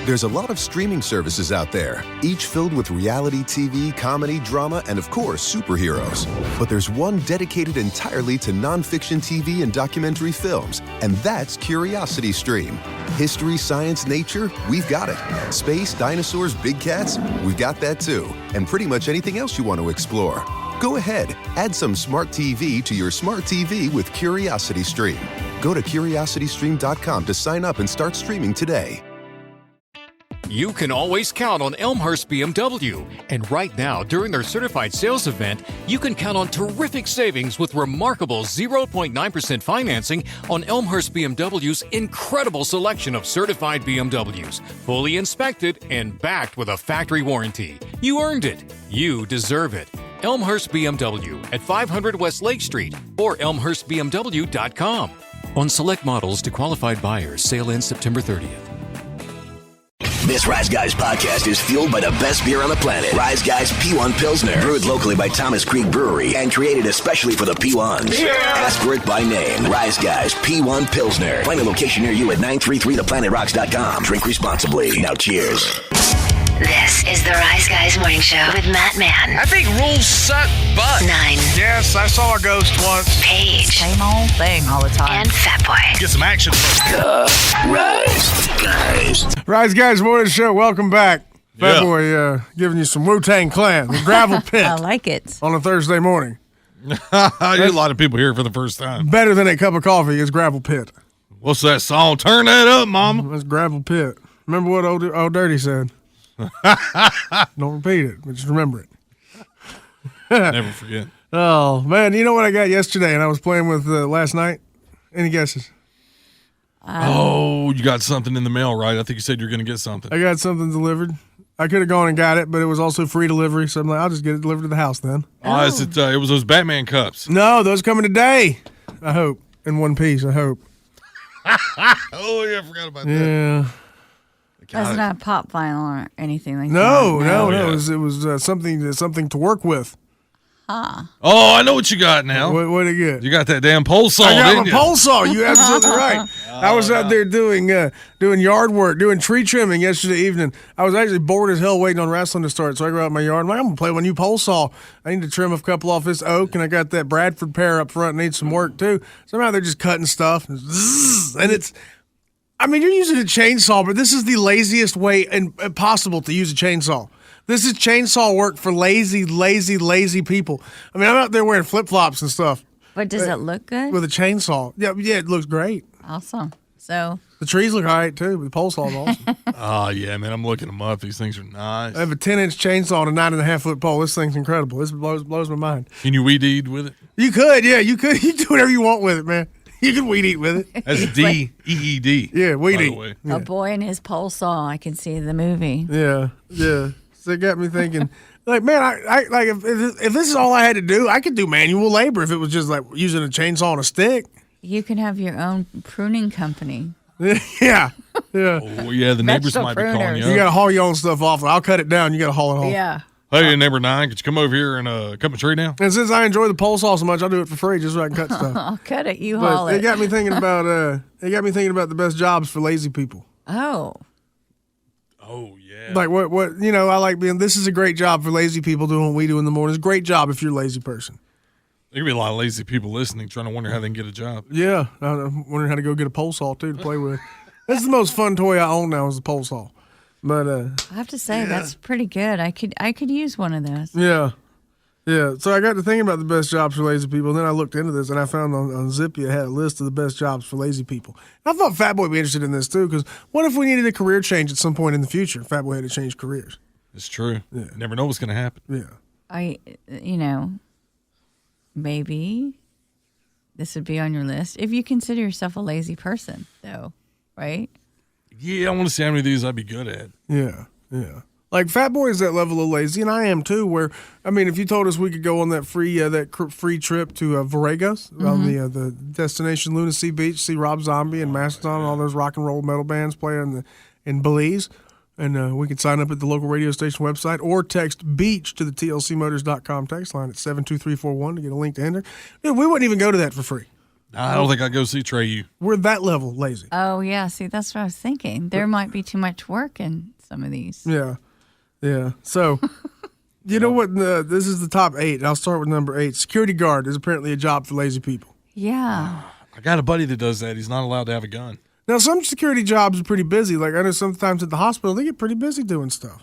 There's a lot of streaming services out there, each filled with reality TV, comedy, drama, and of course, superheroes. But there's one dedicated entirely to nonfiction TV and documentary films, and that's Curiosity Stream. History, science, nature, we've got it. Space, dinosaurs, big cats, we've got that too. And pretty much anything else you want to explore. Go ahead, add some smart TV to your smart TV with Curiosity Stream. Go to curiositystream.com to sign up and start streaming today. You can always count on Elmhurst BMW. And right now, during their certified sales event, you can count on terrific savings with remarkable 0.9% financing on Elmhurst BMW's incredible selection of certified BMWs, fully inspected and backed with a factory warranty. You earned it. You deserve it. Elmhurst BMW at 500 West Lake Street or elmhurstbmw.com. On select models to qualified buyers, sale ends September 30th. This Rise Guys podcast is fueled by the best beer on the planet. Rise Guys P1 Pilsner. Brewed locally by Thomas Creek Brewery and created especially for the P1s. Yeah. Ask for it by name. Rise Guys P1 Pilsner. Find a location near you at 933theplanetRocks.com. Drink responsibly. Now cheers. This is the Rise Guys Morning Show with Matt Mann. I think rules suck butt. 9. Yes, I saw a ghost once. Paige. Same old thing all the time. And Fat Boy. Get some action. The Rise Guys. Rise Guys Morning Show, welcome back. Fat Boy giving you some Wu-Tang Clan, the Gravel Pit. I like it. On a Thursday morning. A lot of people here for the first time. Better than a cup of coffee is Gravel Pit. What's that song? Turn that up, Mama. That's Gravel Pit. Remember what old Dirty said? Don't repeat it, but just remember it. Never forget. Oh, man, you know what I got yesterday and I was playing with last night? Any guesses? You got something in the mail, right? I think you said you were going to get something. I got something delivered. I could have gone and got it, but it was also free delivery, so I'm like, I'll just get it delivered to the house then. Is it? It was those Batman cups. No, those coming today. I hope. In one piece, I hope. Oh, yeah, I forgot about that. Yeah. That's not pop vinyl or anything like that. No. Yeah. It was something to work with. Huh. Oh, I know what you got now. What did you get? You got that damn pole saw, I got didn't my you? pole saw. You're absolutely right. I was out there doing yard work, doing tree trimming yesterday evening. I was actually bored as hell waiting on wrestling to start, so I go out in my yard. I'm like, I'm going to play with a new pole saw. I need to trim a couple off this oak, and I got that Bradford pear up front. Needs some work, too. So I'm out there just cutting stuff. And it's... I mean, you're using a chainsaw, but this is the laziest way possible to use a chainsaw. This is chainsaw work for lazy people. I mean, I'm out there wearing flip-flops and stuff. But does it look good? With a chainsaw. Yeah, it looks great. Awesome. So the trees look all right, too, but the pole saw's awesome. Oh, yeah, man, I'm looking them up. These things are nice. I have a 10-inch chainsaw and a 9.5-foot pole. This thing's incredible. This blows my mind. Can you weed eat with it? You could, yeah, you could. You do whatever you want with it, man. You can weed eat with it. That's D-E-E-D. Yeah, weed eat. A boy and his pole saw. I can see the movie. Yeah. So it got me thinking, like, man, I like if this is all I had to do, I could do manual labor if it was just like using a chainsaw and a stick. You can have your own pruning company. Yeah. Oh, yeah, the neighbors Vegetable might be calling pruners. you. You got to haul your own stuff off. I'll cut it down. You got to haul it off. Yeah. Hey, neighbor 9, could you come over here and cut my tree down? And since I enjoy the pole saw so much, I'll do it for free just so I can cut stuff. I'll cut it. You But haul it. it got me thinking about the best jobs for lazy people. Oh. Oh, yeah. Like what I like being. This is a great job for lazy people doing what we do in the mornings. Great job if you're a lazy person. There could be a lot of lazy people listening, trying to wonder how they can get a job. Yeah, I'm wondering how to go get a pole saw too to play with. That's the most fun toy I own now is the pole saw. But I have to say that's pretty good. I could use one of those. Yeah. So I got to thinking about the best jobs for lazy people, and then I looked into this, and I found on Zippy it had a list of the best jobs for lazy people. And I thought Fat Boy would be interested in this too, because what if we needed a career change at some point in the future? Fat Boy had to change careers. It's true. Yeah. You never know what's going to happen. Yeah. Maybe this would be on your list if you consider yourself a lazy person, though, right? Yeah, I want to see how many of these I'd be good at. Yeah. Like Fat Boy is that level of lazy, and I am too. Where I mean, if you told us we could go on that free trip to Vargas on the destination Lunacy Beach, see Rob Zombie and Mastodon and all those rock and roll metal bands play in Belize, and we could sign up at the local radio station website or text BEACH to the TLCmotors.com text line at 72341 to get a link to enter. Dude, we wouldn't even go to that for free. I don't think I'd go see Trey. We're that level lazy. Oh, yeah. See, that's what I was thinking. There might be too much work in some of these. Yeah. Yeah. So, you know what? This is the top 8. I'll start with number 8. Security guard is apparently a job for lazy people. Yeah. I got a buddy that does that. He's not allowed to have a gun. Now, some security jobs are pretty busy. Like, I know sometimes at the hospital, they get pretty busy doing stuff.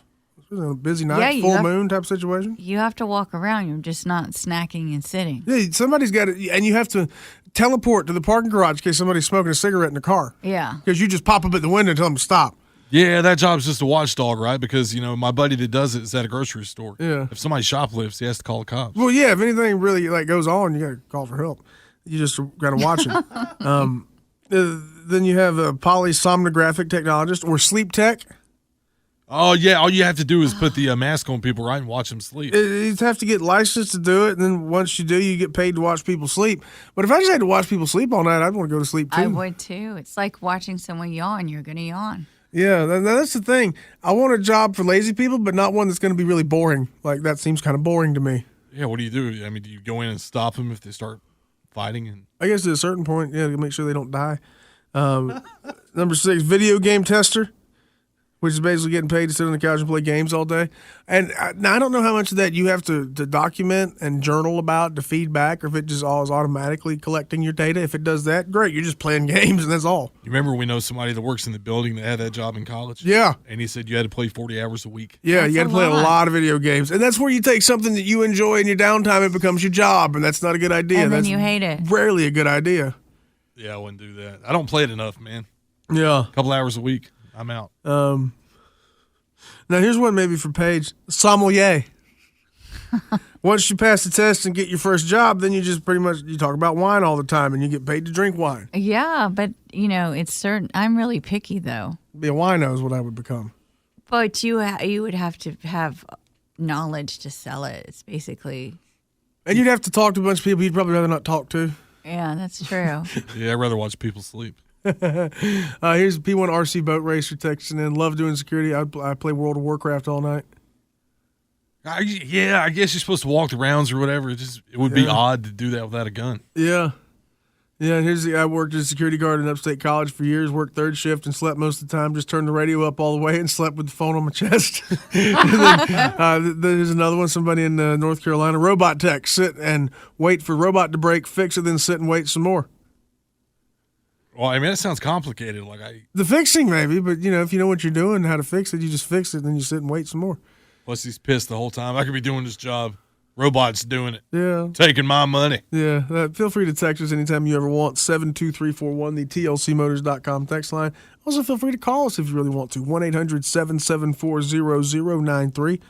Busy night, full moon type situation. You have to walk around. You're just not snacking and sitting. Yeah, somebody's got to, and you have to teleport to the parking garage in case somebody's smoking a cigarette in the car. Yeah. Because you just pop up at the window and tell them to stop. Yeah, that job's just a watchdog, right? Because, my buddy that does it is at a grocery store. Yeah. If somebody shoplifts, he has to call the cops. Well, yeah, if anything really goes on, you got to call for help. You just got to watch it. Then you have a polysomnographic technologist or sleep tech. Oh, yeah. All you have to do is put the mask on people, right, and watch them sleep. You have to get licensed to do it, and then once you do, you get paid to watch people sleep. But if I just had to watch people sleep all night, I'd want to go to sleep, too. I would, too. It's like watching someone yawn. You're going to yawn. Yeah, that's the thing. I want a job for lazy people, but not one that's going to be really boring. Like, that seems kind of boring to me. Yeah, what do you do? I mean, do you go in and stop them if they start fighting? And I guess at a certain point, yeah, to make sure they don't die. Number 6, video game tester, which is basically getting paid to sit on the couch and play games all day. And now I don't know how much of that you have to document and journal about to feed back, or if it just all is automatically collecting your data. If it does that, great. You're just playing games, and that's all. you remember we know somebody that works in the building that had that job in college? Yeah. And he said you had to play 40 hours a week. Yeah, That's you got to a play a lot. lot of video games. And that's where you take something that you enjoy in your downtime, it becomes your job, and that's not a good idea. And then That's you hate it. Rarely a good idea. Yeah, I wouldn't do that. I don't play it enough, man. Yeah. A couple hours a week, I'm out. Now, here's one maybe for Paige. Sommelier. Once you pass the test and get your first job, then you just pretty much, you talk about wine all the time, and you get paid to drink wine. Yeah, but, it's certain. I'm really picky, though. Be a wino is what I would become. But you would have to have knowledge to sell it. It's basically, And you'd have to talk to a bunch of people you'd probably rather not talk to. yeah, that's true. Yeah, I'd rather watch people sleep. Here's a P1 RC boat racer texting in. Love doing security. I play World of Warcraft all night. I guess you're supposed to walk the rounds or whatever. It would be odd to do that without a gun. Yeah. Yeah, and I worked as a security guard in upstate college for years, worked third shift and slept most of the time, just turned the radio up all the way and slept with the phone on my chest. And then, there's another one, somebody in North Carolina, robot tech, sit and wait for robot to break, fix it, then sit and wait some more. Well, I mean, that sounds complicated. The fixing maybe, but if you know what you're doing, how to fix it, you just fix it, and then you sit and wait some more. Plus, he's pissed the whole time. I could be doing this job. Robot's doing it. Yeah. Taking my money. Yeah. Feel free to text us anytime you ever want. 72341, the tlcmotors.com text line. Also, feel free to call us if you really want to. 1-800-774-0093.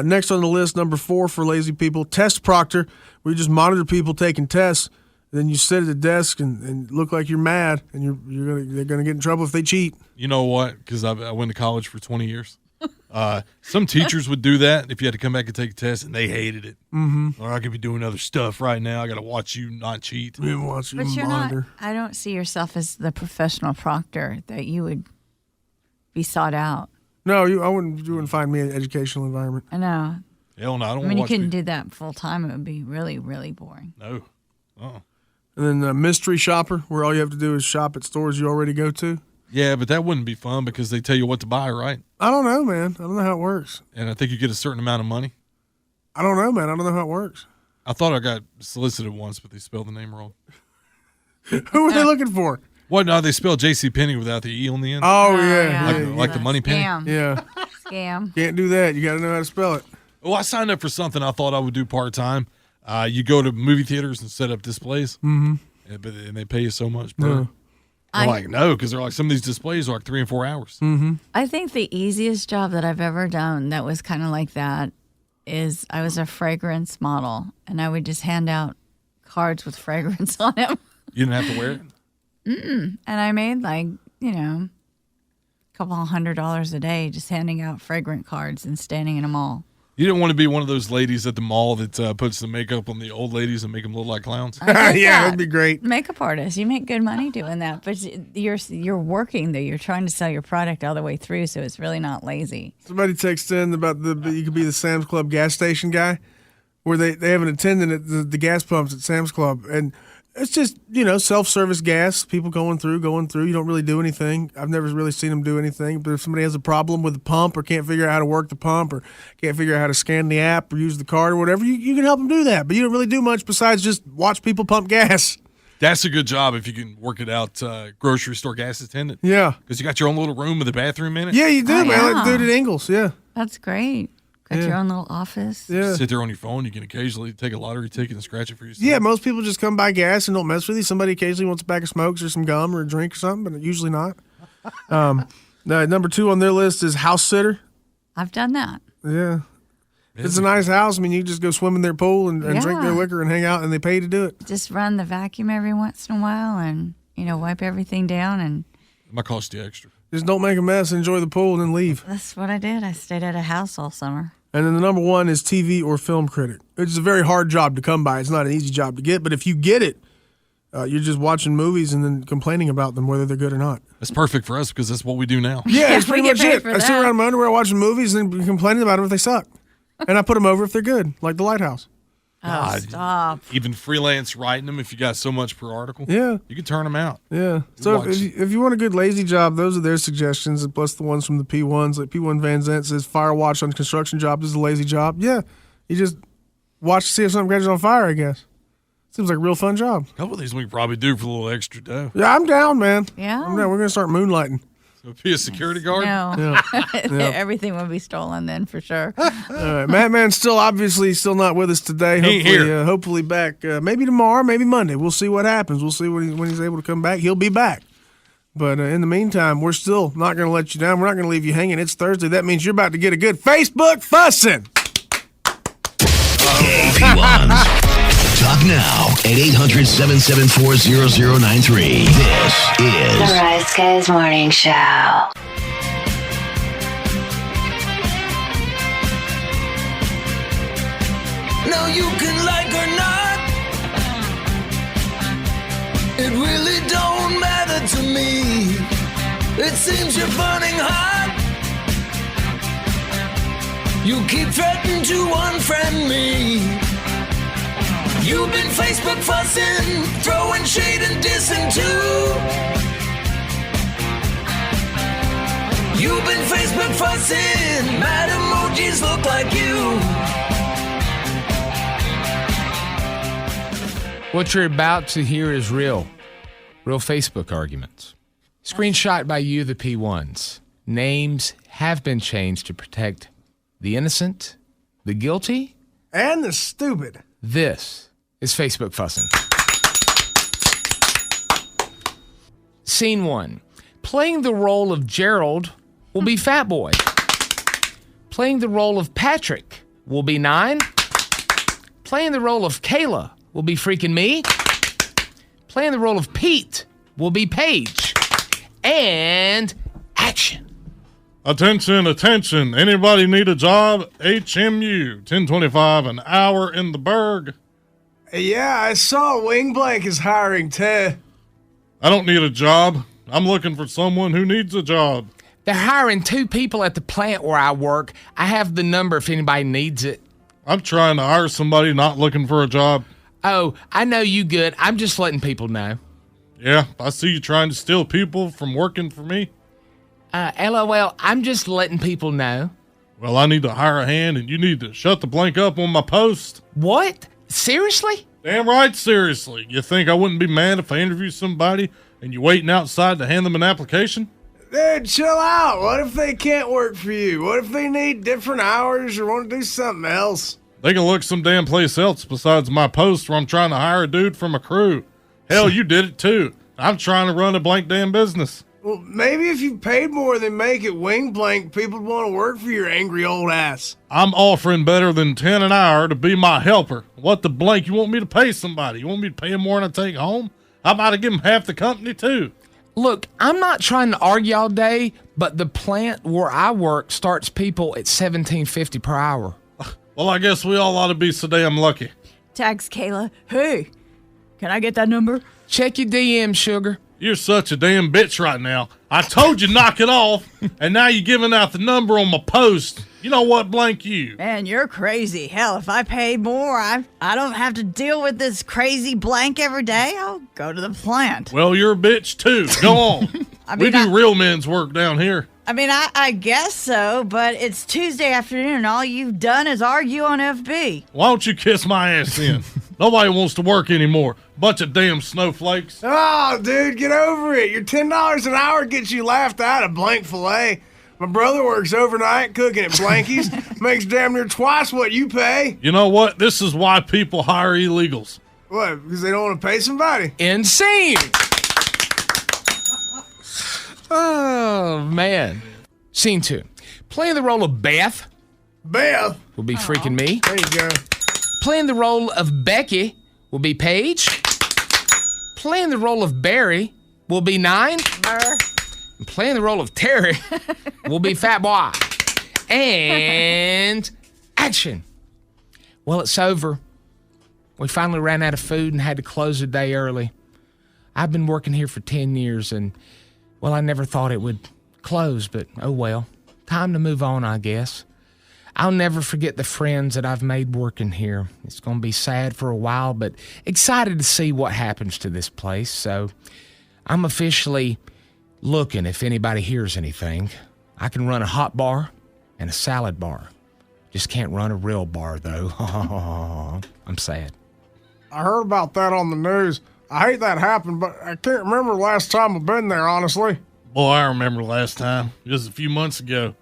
Next on the list, number 4 for lazy people, test proctor, where you just monitor people taking tests. Then you sit at the desk and look like you're mad, and they're gonna get in trouble if they cheat. You know what? Because I went to college for 20 years. Some teachers would do that if you had to come back and take a test, and they hated it. Mm-hmm. Or I could be doing other stuff right now. I got to watch you not cheat. Watch you But you're monitor. not. I don't see yourself as the professional proctor that you would be sought out. No, you wouldn't find me in an educational environment. I know. Hell no, I don't I want mean, to you watch couldn't people. do that full time. It would be really, really boring. No. Uh-uh. And then mystery shopper, where all you have to do is shop at stores you already go to. Yeah, but that wouldn't be fun because they tell you what to buy, right? I don't know, man. I don't know how it works. And I think you get a certain amount of money. I don't know, man. I don't know how it works. I thought I got solicited once, but they spelled the name wrong. Who are they looking for? What? No, they spelled JCPenney without the E on the end. Oh, yeah. Like the money penny? Scam. Yeah. Scam. Can't do that. You got to know how to spell it. Well, I signed up for something I thought I would do part-time. You go to movie theaters and set up displays. Mm-hmm. And they pay you so much per. I'm like, no, because they're like, some of these displays are like 3 and 4 hours. Mm-hmm. I think the easiest job that I've ever done that was kind of like that is I was a fragrance model, and I would just hand out cards with fragrance on them. You didn't have to wear it? And I made a couple $100 a day just handing out fragrant cards and standing in a mall. You didn't want to be one of those ladies at the mall that puts the makeup on the old ladies and make them look like clowns? Yeah, that'd be great. Makeup artist, you make good money doing that, but you're working there. You're trying to sell your product all the way through, so it's really not lazy. Somebody texted in about you could be the Sam's Club gas station guy, where they have an attendant at the gas pumps at Sam's Club, and It's just, self-service gas, people going through. You don't really do anything. I've never really seen them do anything. But if somebody has a problem with the pump or can't figure out how to work the pump or can't figure out how to scan the app or use the card or whatever, you can help them do that. But you don't really do much besides just watch people pump gas. That's a good job if you can work it out, grocery store gas attendant. Yeah. Because you got your own little room with a bathroom in it. Yeah, you do, man. yeah. Like the dude at Ingles, yeah. That's great. Got your own little office. Yeah. Sit there on your phone. You can occasionally take a lottery ticket and scratch it for yourself. Yeah, most people just come buy gas and don't mess with you. Somebody occasionally wants a bag of smokes or some gum or a drink or something, but usually not. Number 2 on their list is house sitter. I've done that. Yeah. It's a nice house. I mean, you just go swim in their pool and drink their liquor and hang out, and they pay to do it. Just run the vacuum every once in a while and, wipe everything down. And It might cost you extra. Just don't make a mess, enjoy the pool, and then leave. that's what I did. I stayed at a house all summer. And then the number 1 is TV or film critic. It's a very hard job to come by. It's not an easy job to get, but if you get it, you're just watching movies and then complaining about them, whether they're good or not. That's perfect for us because that's what we do now. Yeah, it's pretty we get much paid it. for I sit that. around in my underwear watching movies and then complaining about them if they suck. And I put them over if they're good, like The Lighthouse. Oh, stop. Even freelance writing them, if you got so much per article, Yeah. you can turn them out. Yeah. So Watch. if you want a good lazy job, those are their suggestions, and plus the ones from the P1s. Like P1 Van Zant says, fire watch on construction job is a lazy job. Yeah. You just watch to see if something catches on fire, I guess. Seems like a real fun job. A couple of these we could probably do for a little extra dough. Yeah, I'm down, man. Yeah. I'm down. We're going to start moonlighting. So be a security guard? No. Yeah. Everything would be stolen then for sure. All right. Madman's still not with us today. He ain't here. Hopefully back maybe tomorrow, maybe Monday. We'll see what happens. We'll see when he's able to come back. He'll be back. But in the meantime, we're still not going to let you down. We're not going to leave you hanging. It's Thursday. That means you're about to get a good Facebook fussing. P1s. Talk now at 800-774-0093. This The is Rise Guys Morning Show. Now you can like or not. It really don't matter to me. It seems you're burning hot. You keep threatening to unfriend me. You've been Facebook fussing, throwing shade and dissing too. You've been Facebook fussing, mad emojis look like you. What you're about to hear is real Facebook arguments. Screenshot by you, the P1s. Names have been changed to protect the innocent, the guilty, And the stupid. This is Facebook fussing. Scene 1. Playing the role of Gerald will be Fat Boy. Playing the role of Patrick will be 9. Playing the role of Kayla will be freaking me. Playing the role of Pete will be Paige. And action. Attention, attention. Anybody need a job? HMU, 1025 an hour in the burg. Yeah, I saw Wing Blank is hiring Ted. I don't need a job. I'm looking for someone who needs a job. They're hiring 2 people at the plant where I work. I have the number if anybody needs it. I'm trying to hire somebody not looking for a job. Oh, I know you good. I'm just letting people know. Yeah, I see you trying to steal people from working for me. LOL, I'm just letting people know. Well, I need to hire a hand, and you need to shut the blank up on my post. What? Seriously? Damn right, seriously. You think I wouldn't be mad if I interview somebody and you waiting outside to hand them an application? Dude, chill out. What if they can't work for you? What if they need different hours or want to do something else? They can look some damn place else besides my post where I'm trying to hire a dude from a crew. Hell, you did it too. I'm trying to run a blank damn business. Well, maybe if you paid more than make it Wing Blank, people would want to work for your angry old ass. I'm offering better than 10 an hour to be my helper. What the blank you want me to pay somebody? You want me to pay them more than I take home? How about I give them half the company too? Look, I'm not trying to argue all day, but the plant where I work starts people at $17.50 per hour. Well, I guess we all ought to be so damn lucky. Text Kayla. Hey, can I get that number? Check your DM, sugar. You're such a damn bitch right now. I told you knock it off, and now you're giving out the number on my post. You know what? Blank you. Man, you're crazy. Hell, if I paid more, I don't have to deal with this crazy blank every day. I'll go to the plant. Well, you're a bitch, too. Go on. We do real men's work down here. I mean, I guess so, but it's Tuesday afternoon, and all you've done is argue on FB. Why don't you kiss my ass then? Nobody wants to work anymore. Bunch of damn snowflakes. Oh, dude, get over it. Your $10 an hour gets you laughed out of blank filet. My brother works overnight cooking at Blanky's. Makes damn near twice what you pay. You know what? This is why people hire illegals. What? Because they don't want to pay somebody? Insane. Oh, man. Scene 2. Playing the role of Beth. Beth? Will be freaking me. There you go. Playing the role of Becky will be Paige. Playing the role of Barry will be 9. And playing the role of Terry will be Fat Boy. And action. Well, it's over. We finally ran out of food and had to close the day early. I've been working here for 10 years and, well, I never thought it would close, but oh well. Time to move on, I guess. I'll never forget the friends that I've made working here. It's going to be sad for a while, but excited to see what happens to this place. So I'm officially looking if anybody hears anything. I can run a hot bar and a salad bar. Just can't run a real bar, though. I'm sad. I heard about that on the news. I hate that happened, but I can't remember the last time I've been there, honestly. Boy, I remember last time. Just a few months ago.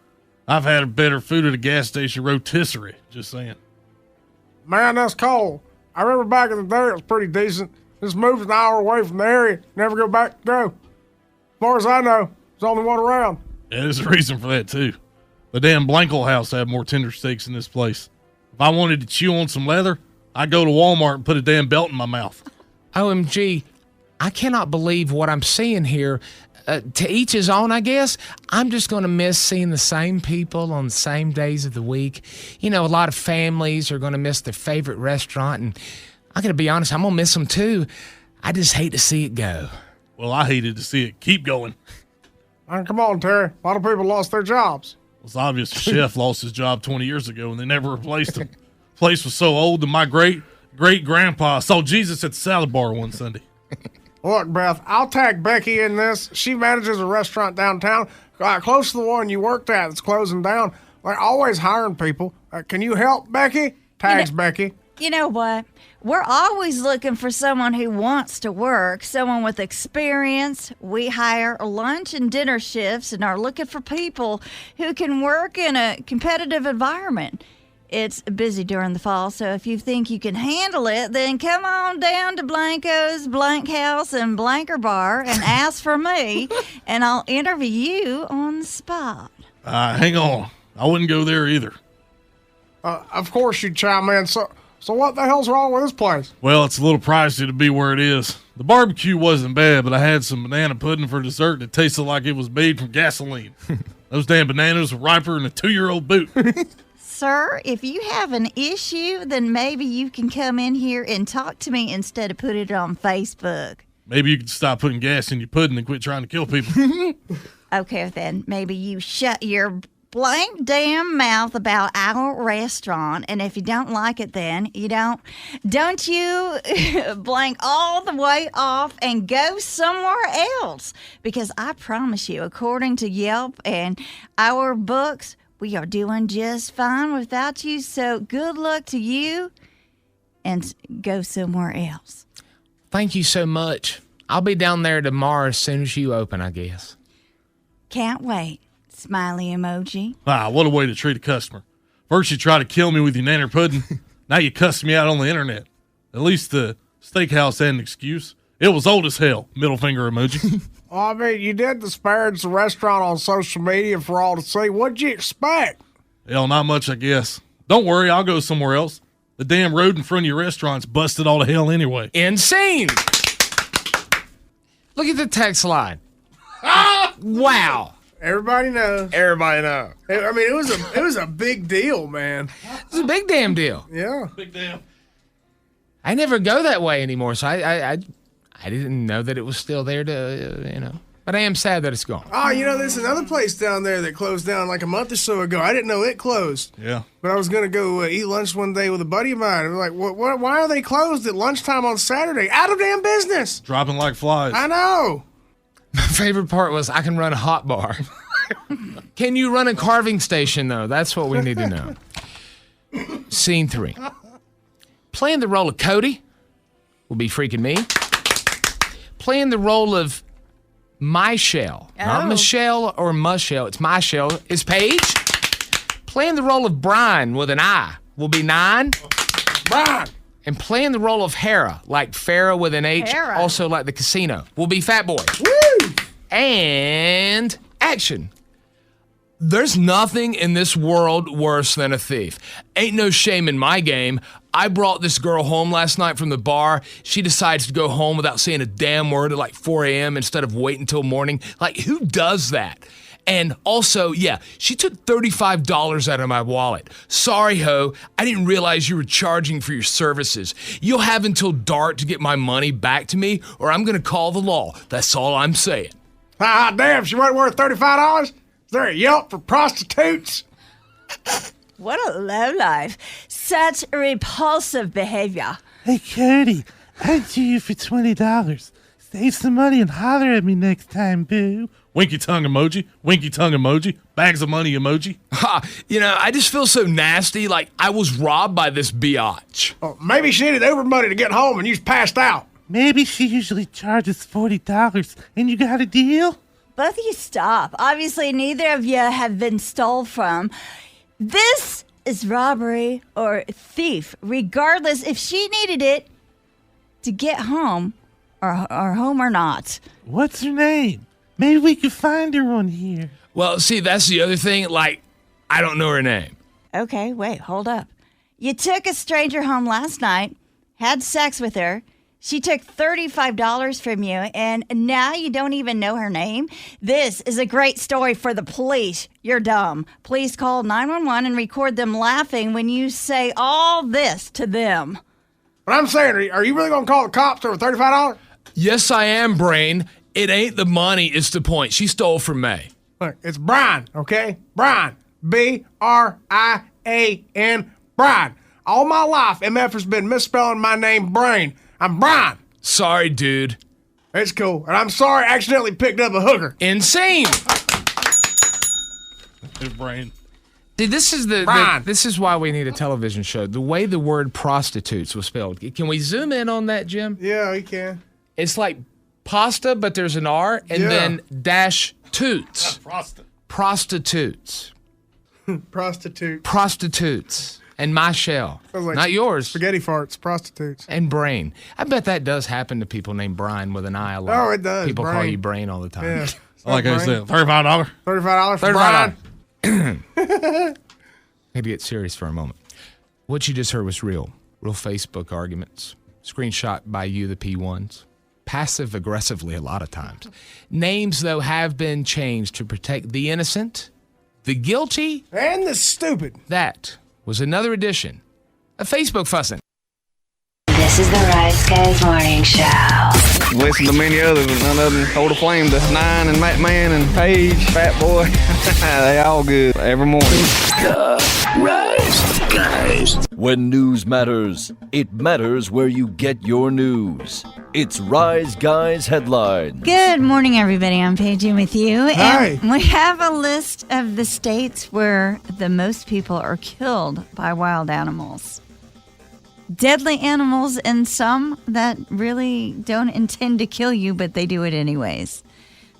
I've had better food at a gas station rotisserie. Just saying. Man, that's cold. I remember back in the day it was pretty decent. Just moved an hour away from the area. Never go back to go. As far as I know, there's only one around. Yeah, there's a reason for that, too. The damn Blankel house had more tender steaks in this place. If I wanted to chew on some leather, I'd go to Walmart and put a damn belt in my mouth. OMG, I cannot believe what I'm seeing here. To each his own, I guess. I'm just going to miss seeing the same people on the same days of the week. You know, a lot of families are going to miss their favorite restaurant, and I got to be honest, I'm going to miss them too. I just hate to see it go. Well, I hated to see it keep going. Come on, Terry. A lot of people lost their jobs. It's obvious the chef lost his job 20 years ago, and they never replaced him. The place was so old that my great-great-grandpa saw Jesus at the salad bar one Sunday. Look, Beth, I'll tag Becky in this. She manages a restaurant downtown, close to the one you worked at that's closing down. They're always hiring people. Can you help, Becky? Tags Becky. You know what? We're always looking for someone who wants to work, someone with experience. We hire lunch and dinner shifts and are looking for people who can work in a competitive environment. It's busy during the fall, so if you think you can handle it, then come on down to Blanco's Blank House and Blanker Bar and ask for me, and I'll interview you on the spot. Hang on. I wouldn't go there either. Of course you'd chime in. So what the hell's wrong with this place? Well, it's a little pricey to be where it is. The barbecue wasn't bad, but I had some banana pudding for dessert that tasted like it was made from gasoline. Those damn bananas were riper than a 2-year-old boot. Sir, if you have an issue, then maybe you can come in here and talk to me instead of put it on Facebook. Maybe you could stop putting gas in your pudding and quit trying to kill people. Okay, then maybe you shut your blank damn mouth about our restaurant, and if you don't like it, then you don't you blank all the way off and go somewhere else, because I promise you, according to Yelp and our books, we are doing just fine without you. So good luck to you, and go somewhere else. Thank you so much. I'll be down there tomorrow as soon as you open, I guess. Can't wait. Smiley emoji. Wow, what a way to treat a customer. First you try to kill me with your nanner pudding. Now you cuss me out on the internet. At least the steakhouse had an excuse. It was old as hell. Middle finger emoji. Well, I mean, you did disparage the restaurant on social media for all to see. What'd you expect? Hell, not much, I guess. Don't worry, I'll go somewhere else. The damn road in front of your restaurant's busted all to hell anyway. Insane! Look at the text line. Wow. Everybody knows. Everybody knows. I mean, it was a big deal, man. It's a big damn deal. Yeah. Big damn. I never go that way anymore, so I didn't know that it was still there to, But I am sad that it's gone. Oh, there's another place down there that closed down like a month or so ago. I didn't know it closed. Yeah. But I was going to go eat lunch one day with a buddy of mine. I was like, why are they closed at lunchtime on Saturday? Out of damn business. Dropping like flies. I know. My favorite part was I can run a hot bar. Can you run a carving station, though? That's what we need to know. Scene 3. Playing the role of Cody will be freaking me. Playing the role of Michelle, not Michelle or Michelle, it's Michelle, is Paige. Playing the role of Brian with an I will be 9. Brian. And playing the role of Hera, like Farrah with an H, Hera. also like the casino, will be Fat Boy. Woo! And action. There's nothing in this world worse than a thief. Ain't no shame in my game. I brought this girl home last night from the bar. She decides to go home without saying a damn word at like 4 a.m. instead of waiting until morning. Like, who does that? And also, yeah, she took $35 out of my wallet. Sorry, ho. I didn't realize you were charging for your services. You'll have until dark to get my money back to me, or I'm going to call the law. That's all I'm saying. Ah, damn, she wasn't worth $35? Is there a Yelp for prostitutes? What a lowlife. Such repulsive behavior. Hey, Cody, I'd do you for $20. Save some money and holler at me next time, boo. Winky tongue emoji, bags of money emoji. Ha, I just feel so nasty, like I was robbed by this biatch. Oh, maybe she needed Uber money to get home and you just passed out. Maybe she usually charges $40 and you got a deal? Both of you stop. Obviously, neither of you have been stole from. This is robbery or thief, regardless if she needed it to get home or home or not. What's her name? Maybe we could find her on here. Well, see, that's the other thing. Like, I don't know her name. Okay, wait, hold up. You took a stranger home last night, had sex with her. She took $35 from you, and now you don't even know her name? This is a great story for the police. You're dumb. Please call 911 and record them laughing when you say all this to them. But I'm saying, are you really going to call the cops over $35? Yes, I am, Brain. It ain't the money, it's the point. She stole from me. Look, it's Brian, okay? Brian. B-R-I-A-N. Brian. All my life, MF has been misspelling my name, Brain. I'm Brian. Sorry, dude. It's cool. And I'm sorry I accidentally picked up a hooker. Insane. Good brain. Dude, this is this is why we need a television show. The way the word prostitutes was spelled. Can we zoom in on that, Jim? Yeah, you can. It's like pasta, but there's an R, and then dash toots. Prostitutes. Prostitutes. And my shell. Like not yours. Spaghetti farts, prostitutes. And Brain. I bet that does happen to people named Brian with an I a lot. Oh, it does. People call you Brain all the time. Yeah. Like I said, $35. $35 for Brian. Maybe get serious for a moment. What you just heard was real Facebook arguments. Screenshot by you, the P1s. Passive aggressively a lot of times. Names, though, have been changed to protect the innocent, the guilty, and the stupid. That was another edition of Facebook Fussing. This is the Rise Guys Morning Show. Listen to many others, but none of them hold a flame to Nine and Matt Man and Paige, Fat Boy. They all good every morning. The Rise Guys. When news matters, it matters where you get your news. It's Rise Guys Headlines. Good morning, everybody. I'm Paige with you. Hi. And we have a list of the states where the most people are killed by wild animals. Deadly animals, and some that really don't intend to kill you, but they do it anyways.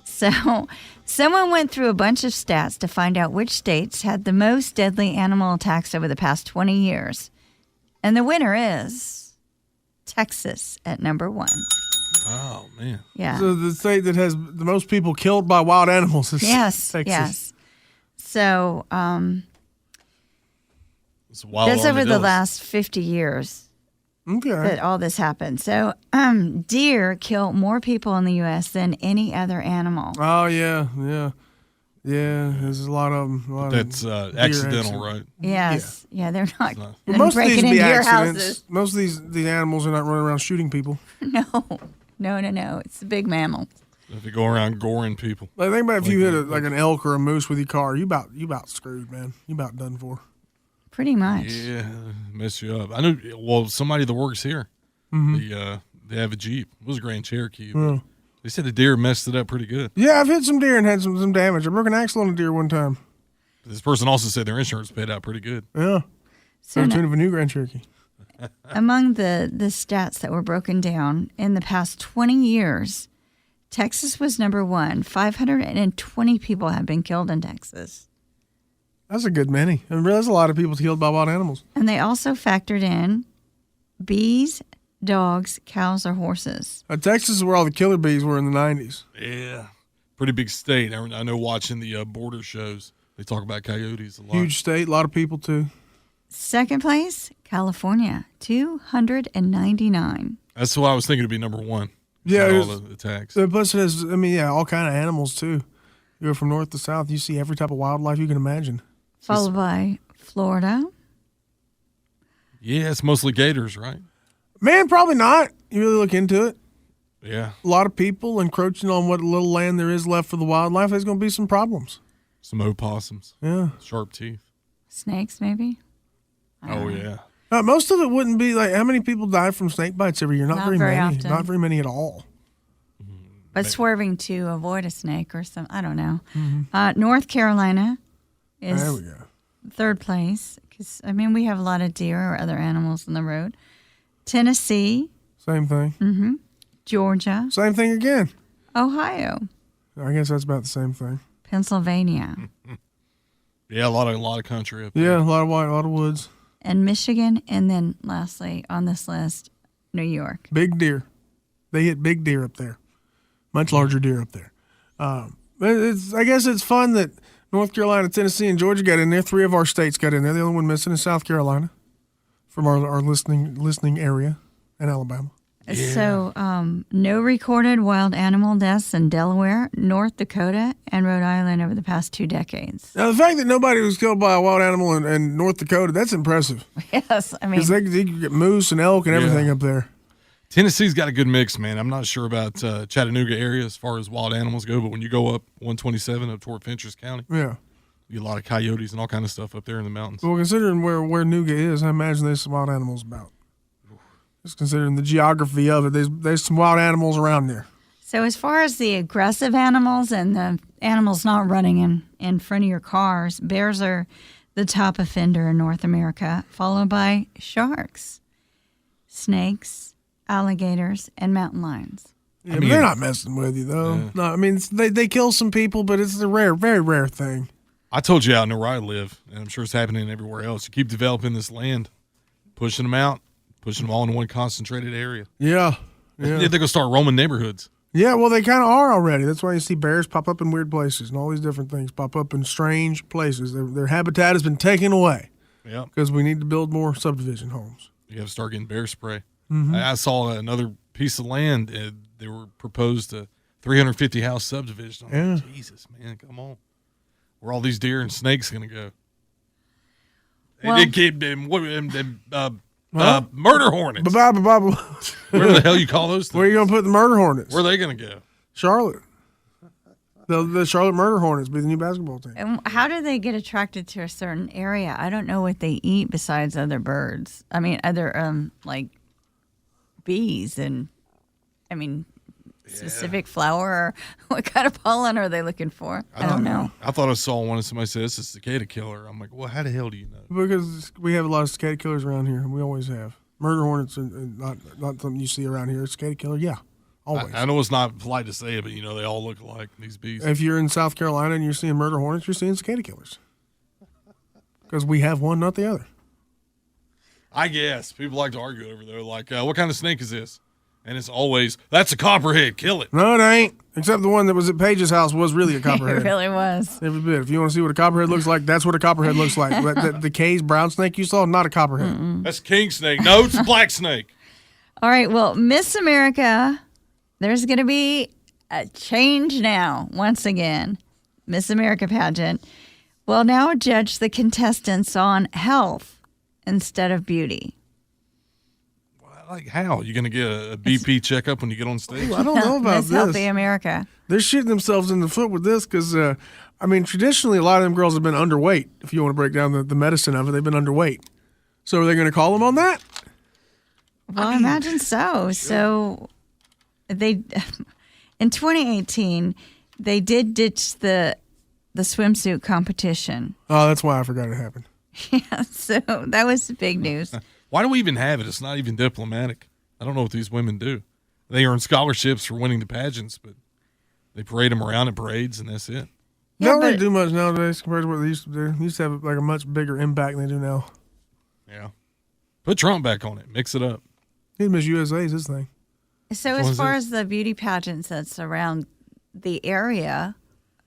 So someone went through a bunch of stats to find out which states had the most deadly animal attacks over the past 20 years. And the winner is Texas at number 1. Oh, man. Yeah. So the state that has the most people killed by wild animals is Yes, Texas. yes. So It's wild that's over the armadillos. last 50 years Okay. that all this happened. So deer kill more people in the U.S. than any other animal. Oh, yeah. There's a lot of them. That's accidental, right? Yes. Yeah, they're not Well, most of these breaking be into your accidents. houses. Most of these animals are not running around shooting people. No. It's the big mammals. If you go around goring people. Like, think about if you hit an elk or a moose with your car, you about screwed, man. You about done for. Pretty much. Yeah, mess you up. I know. Well, somebody that works here, they have a Jeep. It was a Grand Cherokee. But they said the deer messed it up pretty good. Yeah, I've hit some deer and had some damage. I broke an axle on a deer one time. This person also said their insurance paid out pretty good. Yeah. So to a new Grand Cherokee. Among the stats that were broken down in the past 20 years, Texas was number one. 520 people have been killed in Texas. That's a good many. I mean, there's a lot of people killed by wild animals. And they also factored in bees, dogs, cows, or horses. Texas is where all the killer bees were in the 90s. Yeah. Pretty big state. I know watching the border shows, they talk about coyotes a lot. Huge state, a lot of people too. Second place, California, 299. That's what I was thinking to be number one. Yeah. All the attacks. Plus it has, all kind of animals too. You go from north to south, you see every type of wildlife you can imagine. Followed by Florida. Yeah, it's mostly gators, right? Man, probably not. You really look into it. Yeah. A lot of people encroaching on what little land there is left for the wildlife. There's going to be some problems. Some opossums. Yeah. Sharp teeth. Snakes, maybe? Oh, yeah. Most of it wouldn't be like, how many people die from snake bites every year? Not very many. Often. Not very many at all. But swerving to avoid a snake or some, I don't know. North Carolina is there we go. third place. Because, we have a lot of deer or other animals on the road. Tennessee. Same thing. Mm-hmm. Georgia. Same thing again. Ohio. I guess that's about the same thing. Pennsylvania. Yeah, a lot of country up there. Yeah, a lot of woods. And Michigan, and then lastly on this list, New York. Big deer. They hit big deer up there. Much larger deer up there. I guess it's fun that North Carolina, Tennessee, and Georgia got in there. 3 of our states got in there. The only one missing is South Carolina from our listening area in Alabama. Yeah. So, no recorded wild animal deaths in Delaware, North Dakota, and Rhode Island over the past 2 decades. Now, the fact that nobody was killed by a wild animal in North Dakota, that's impressive. Yes, because they get moose and elk and everything up there. Tennessee's got a good mix, man. I'm not sure about Chattanooga area as far as wild animals go, but when you go up 127 up toward Fentress County, you get a lot of coyotes and all kind of stuff up there in the mountains. Well, considering where Nuga is, I imagine there's some wild animals about. Just considering the geography of it, there's some wild animals around there. So as far as the aggressive animals and the animals not running in front of your cars, bears are the top offender in North America, followed by sharks, snakes, alligators, and mountain lions. Yeah, but they're not messing with you, though. Yeah. No, they kill some people, but it's a very rare thing. I told you out where I live, and I'm sure it's happening everywhere else. You keep developing this land, pushing them out, pushing them all in one concentrated area. Yeah. They're going to start roaming neighborhoods. Yeah, well, they kind of are already. That's why you see bears pop up in weird places and all these different things pop up in strange places. Their habitat has been taken away. Yeah. Because we need to build more subdivision homes. You have to start getting bear spray. Mm-hmm. I saw another piece of land. They were proposed a 350 house subdivision. I'm like, Jesus, man, come on. Where all these deer and snakes going to go? Well, they keep them murder hornets. Where the hell you call those things? Where are you going to put the murder hornets? Where are they going to go? Charlotte. The Charlotte Murder Hornets be the new basketball team. And how do they get attracted to a certain area? I don't know what they eat besides other birds. Other like bees and specific flower. Or what kind of pollen are they looking for? I don't know. I thought I saw one and somebody said it's a cicada killer. I'm like, well, how the hell do you know? Because we have a lot of cicada killers around here, and we always have. Murder hornets and not something you see around here. Cicada killer, yeah, always. I know it's not polite to say it, but they all look alike, these bees. If you're in South Carolina and you're seeing murder hornets, you're seeing cicada killers. Because we have one, not the other. I guess. People like to argue over there, like, what kind of snake is this? And it's always, that's a copperhead, kill it. No, it ain't. Except the one that was at Paige's house was really a copperhead. It really was. Every bit. If you want to see what a copperhead looks like, that's what a copperhead looks like. The Kay's brown snake you saw, not a copperhead. Mm-mm. That's king snake. No, it's a black snake. All right, well, Miss America, there's going to be a change now, once again. Miss America pageant will now judge the contestants on health instead of beauty. Wow, Like, how? You going to get a BP checkup when you get on stage? Ooh, I don't know about Miss this. Healthy America. They're shooting themselves in the foot with this because, traditionally, a lot of them girls have been underweight. If you want to break down the medicine of it, they've been underweight. So are they going to call them on that? Well, I imagine so. So they, in 2018, they did ditch the swimsuit competition. Oh, that's why I forgot it happened. Yeah, so that was big news. Why do we even have it? It's not even diplomatic. I don't know what these women do. They earn scholarships for winning the pageants, but they parade them around at parades, and that's it. They don't really do much nowadays compared to what they used to do. They used to have like a much bigger impact than they do now. Yeah. Put Trump back on it. Mix it up. Miss USA is his thing. So as far as the beauty pageants that's around the area,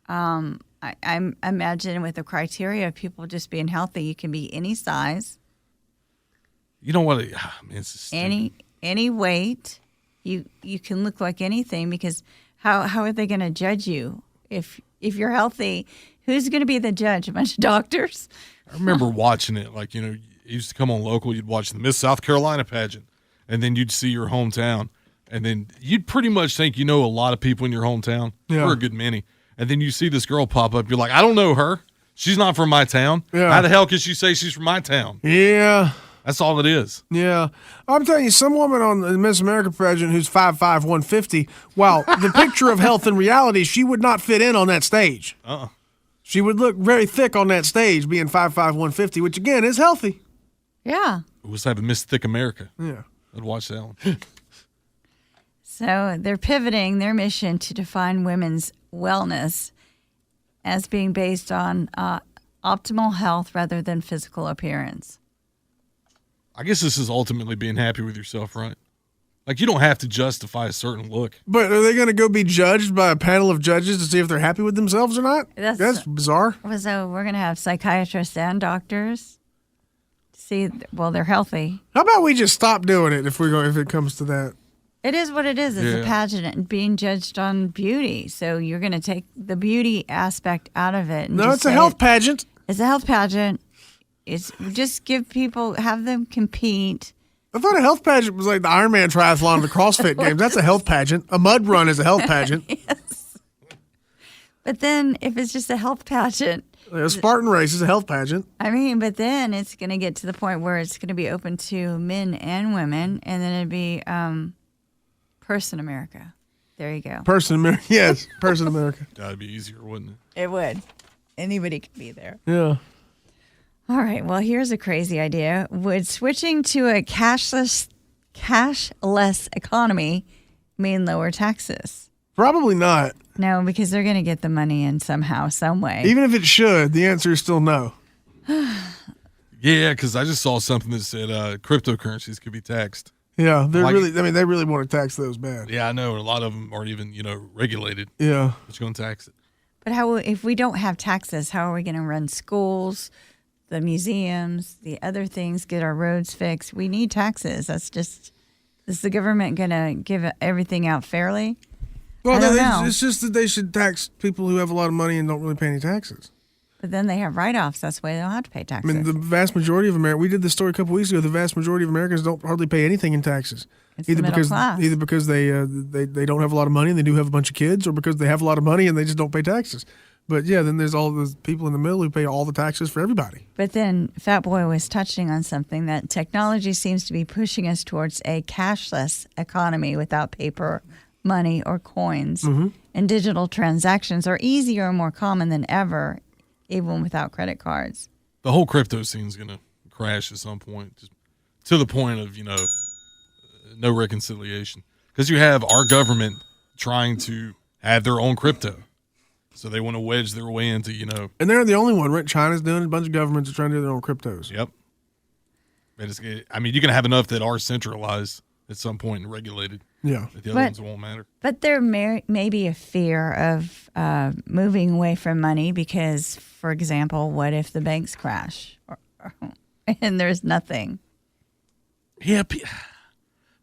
I imagine with the criteria of people just being healthy, you can be any size. You know what? It's any weight. You can look like anything because how are they going to judge you if you're healthy? Who's going to be the judge? A bunch of doctors? I remember watching it. Like, it used to come on local. You'd watch the Miss South Carolina pageant, and then you'd see your hometown, and then you'd pretty much think you know a lot of people in your hometown, or a good many. And then you see this girl pop up. You're like, I don't know her. She's not from my town. Yeah. How the hell could she say she's from my town? Yeah. That's all it is. Yeah. I'm telling you, some woman on the Miss America pageant who's 5'5", 150, wow, the picture of health and reality, she would not fit in on that stage. She would look very thick on that stage being 5'5", 150, which, again, is healthy. Yeah. Let's have a Miss Thick America. Yeah. I'd watch that one. So they're pivoting their mission to define women's wellness as being based on optimal health rather than physical appearance. I guess this is ultimately being happy with yourself, right? Like, you don't have to justify a certain look. But are they going to go be judged by a panel of judges to see if they're happy with themselves or not? That's bizarre. So we're going to have psychiatrists and doctors see, well, they're healthy. How about we just stop doing it if it comes to that? It is what it is. It's a pageant and being judged on beauty. So you're going to take the beauty aspect out of it. And No, it's a health pageant. It's a health pageant. It's just have them compete. I thought a health pageant was like the Ironman triathlon or the CrossFit Games. That's a health pageant. A mud run is a health pageant. Yes. But then if it's just a health pageant. A Spartan race is a health pageant. I mean, but then it's going to get to the point where it's going to be open to men and women, and then it'd be Person America. There you go. Person America. Yes, Person America. That'd be easier, wouldn't it? It would. Anybody could be there. Yeah. All right. Well, here's a crazy idea. Would switching to a cashless economy mean lower taxes? Probably not. No, because they're going to get the money in somehow, some way. Even if it should, the answer is still no. Yeah, because I just saw something that said cryptocurrencies could be taxed. Yeah, they really want to tax those bad. Yeah, I know. A lot of them aren't even, regulated. Yeah. But you're going to tax it. But if we don't have taxes, how are we going to run schools, the museums, the other things, get our roads fixed? We need taxes. Is the government going to give everything out fairly? Well, I don't know. It's just that they should tax people who have a lot of money and don't really pay any taxes. But then they have write-offs. That's why they don't have to pay taxes. I mean, the vast majority of Americans, we did this story a couple weeks ago, the vast majority of Americans don't hardly pay anything in taxes. It's the middle class. Either because they don't have a lot of money and they do have a bunch of kids, or because they have a lot of money and they just don't pay taxes. But yeah, then there's all those people in the middle who pay all the taxes for everybody. But then Fat Boy was touching on something, that technology seems to be pushing us towards a cashless economy without paper money or coins. Mm-hmm. And digital transactions are easier and more common than ever, even without credit cards. The whole crypto scene is going to crash at some point, just to the point of, no reconciliation. Because you have our government trying to have their own crypto. So they want to wedge their way into, And they're the only one, right? China's doing it. A bunch of governments are trying to do their own cryptos. Yep. You're going to have enough that are centralized at some point and regulated. Yeah. That the other ones won't matter. But there may be a fear of moving away from money because, for example, what if the banks crash and there's nothing? Yeah,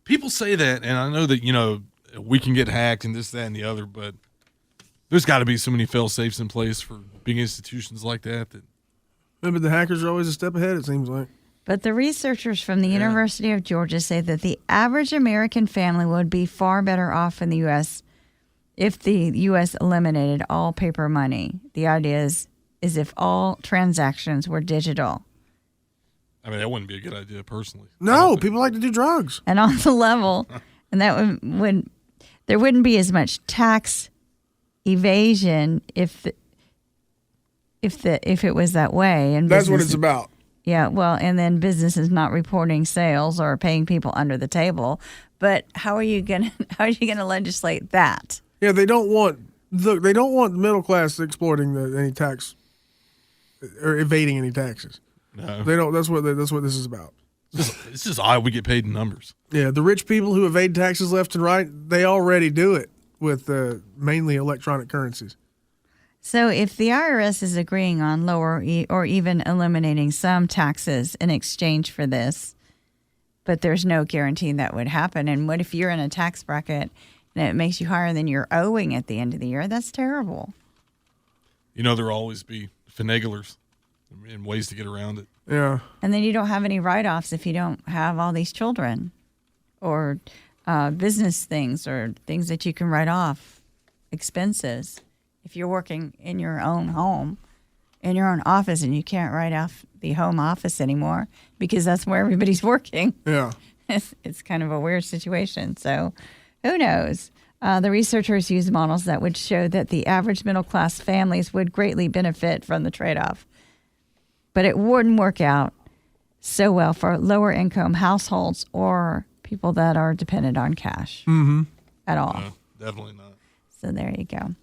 people say that, and I know that, we can get hacked and this, that, and the other, but there's got to be so many fail-safes in place for big institutions like that. Yeah, but the hackers are always a step ahead, it seems like. But the researchers from the University of Georgia say that the average American family would be far better off in the U.S. if the U.S. eliminated all paper money. The idea is if all transactions were digital. I mean, that wouldn't be a good idea, personally. No, people like to do drugs. And on the level, and that would there wouldn't be as much tax evasion if it was that way. And that's what it's about. Yeah, well, and then businesses not reporting sales or paying people under the table. But how are you gonna legislate that? Yeah, they don't want the middle class exploiting any tax or evading any taxes. No, they don't. That's what this is about. It's just odd we get paid in numbers. Yeah, the rich people who evade taxes left and right, they already do it with mainly electronic currencies. So if the IRS is agreeing on lower or even eliminating some taxes in exchange for this, but there's no guarantee that would happen. And what if you're in a tax bracket and it makes you higher than you're owing at the end of the year? That's terrible. You know, there'll always be finaglers and ways to get around it. Yeah. And then you don't have any write-offs if you don't have all these children or business things or things that you can write off, expenses. If you're working in your own home, in your own office, and you can't write off the home office anymore because that's where everybody's working. Yeah. It's kind of a weird situation. So who knows? The researchers used models that would show that the average middle-class families would greatly benefit from the trade-off. But it wouldn't work out so well for lower-income households or people that are dependent on cash at all. No, definitely not. So there you go.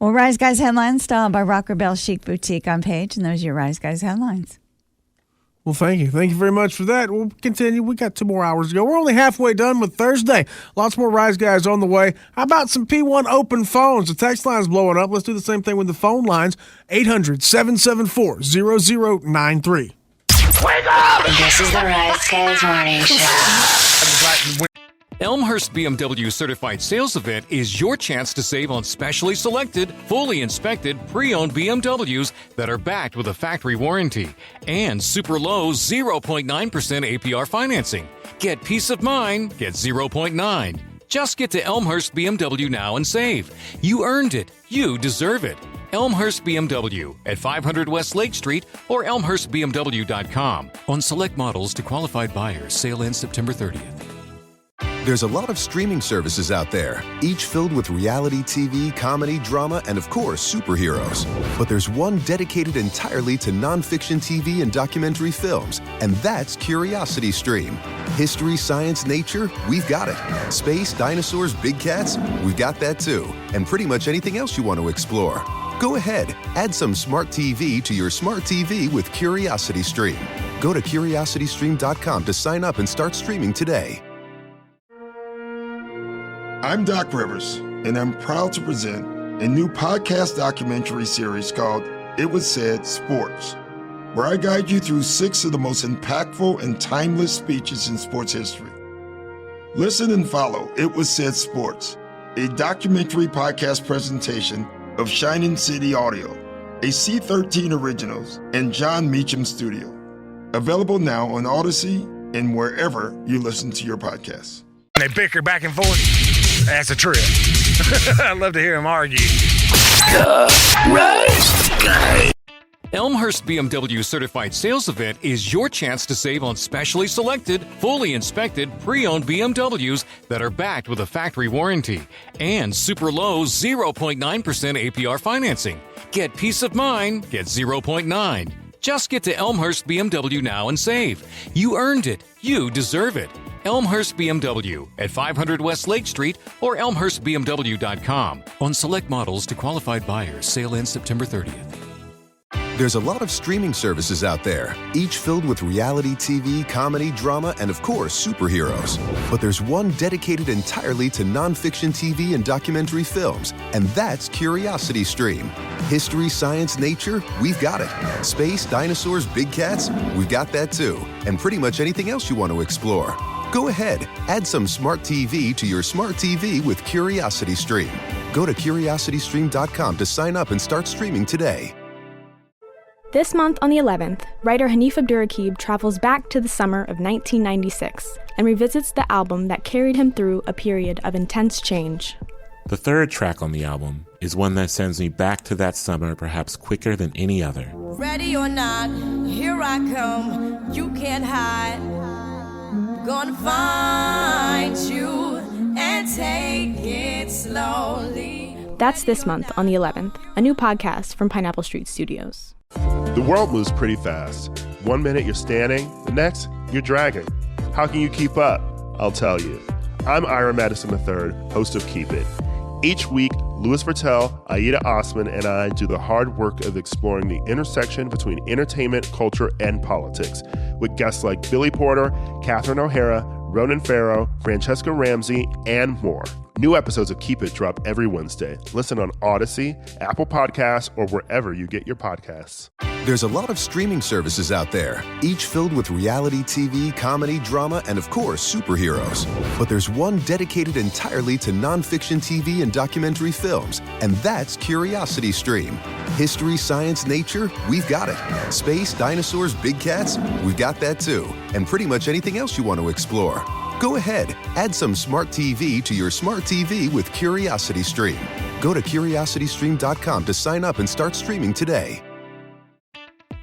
Well, Rise Guys Headlines, styled by Rocker Bell Chic Boutique on Page, and those are your Rise Guys Headlines. Well, thank you. Thank you very much for that. We'll continue. We got 2 more hours to go. We're only halfway done with Thursday. Lots more Rise Guys on the way. How about some P1 open phones? The text line's blowing up. Let's do the same thing with the phone lines. 800-774-0093. Wake up! This is the Rise Guys Morning Show. Elmhurst BMW Certified Sales Event is your chance to save on specially selected, fully inspected, pre-owned BMWs that are backed with a factory warranty and super low 0.9% APR financing. Get peace of mind, get 0.9. Just get to Elmhurst BMW now and save. You earned it. You deserve it. Elmhurst BMW at 500 West Lake Street or elmhurstbmw.com. On select models to qualified buyers. Sale ends September 30th. There's a lot of streaming services out there, each filled with reality TV, comedy, drama, and of course, superheroes. But there's one dedicated entirely to nonfiction TV and documentary films, and that's Curiosity Stream. History, science, nature, we've got it. Space, dinosaurs, big cats, we've got that too. And pretty much anything else you want to explore. Go ahead, add some smart TV to your smart TV with Curiosity Stream. Go to curiositystream.com to sign up and start streaming today. I'm Doc Rivers, and I'm proud to present a new podcast documentary series called It Was Said Sports, where I guide you through 6 of the most impactful and timeless speeches in sports history. Listen and follow It Was Said Sports, a documentary podcast presentation of Shining City Audio, a C13 Originals, and John Meacham Studio. Available now on Odyssey and wherever you listen to your podcasts. They bicker back and forth. That's a trip. I'd love to hear them argue. The Rise Guys. Elmhurst BMW Certified Sales Event is your chance to save on specially selected, fully inspected, pre-owned BMWs that are backed with a factory warranty and super low 0.9% APR financing. Get peace of mind, get 0.9. Just get to Elmhurst BMW now and save. You earned it. You deserve it. Elmhurst BMW at 500 West Lake Street or elmhurstbmw.com. On select models to qualified buyers. Sale ends September 30th. There's a lot of streaming services out there, each filled with reality TV, comedy, drama, and of course, superheroes. But there's one dedicated entirely to nonfiction TV and documentary films, and that's Curiosity Stream. History, science, nature, we've got it. Space, dinosaurs, big cats, we've got that too. And pretty much anything else you want to explore. Go ahead, add some smart TV to your smart TV with Curiosity Stream. Go to curiositystream.com to sign up and start streaming today. This month on the 11th, writer Hanif Abdurraqib travels back to the summer of 1996 and revisits the album that carried him through a period of intense change. The third track on the album is one that sends me back to that summer perhaps quicker than any other. Ready or not, here I come, you can't hide. Gonna find you and take it slowly. That's this month on the 11th, a new podcast from Pineapple Street Studios. The world moves pretty fast. 1 minute you're standing, the next you're dragging. How can you keep up? I'll tell you. I'm Ira Madison III, host of Keep It. Each week, Louis Vertel, Aida Osman, and I do the hard work of exploring the intersection between entertainment, culture, and politics, with guests like Billy Porter, Catherine O'Hara, Ronan Farrow, Francesca Ramsey, and more. New episodes of Keep It drop every Wednesday. Listen on Odyssey, Apple Podcasts, or wherever you get your podcasts. There's a lot of streaming services out there, each filled with reality TV, comedy, drama, and of course, superheroes. But there's one dedicated entirely to nonfiction TV and documentary films, and that's Curiosity Stream. History, science, nature, we've got it. Space, dinosaurs, big cats, we've got that too. And pretty much anything else you want to explore. Go ahead, add some smart TV to your smart TV with Curiosity Stream. Go to curiositystream.com to sign up and start streaming today.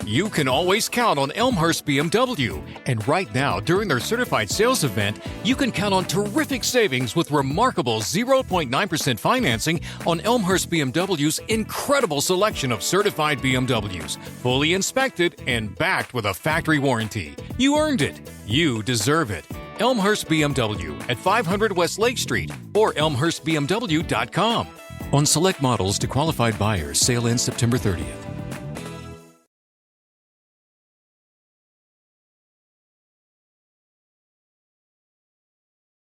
You can always count on Elmhurst BMW. And right now, during their certified sales event, you can count on terrific savings with remarkable 0.9% financing on Elmhurst BMW's incredible selection of certified BMWs, fully inspected and backed with a factory warranty. You earned it. You deserve it. Elmhurst BMW at 500 West Lake Street or elmhurstbmw.com. On select models to qualified buyers, sale ends September 30th.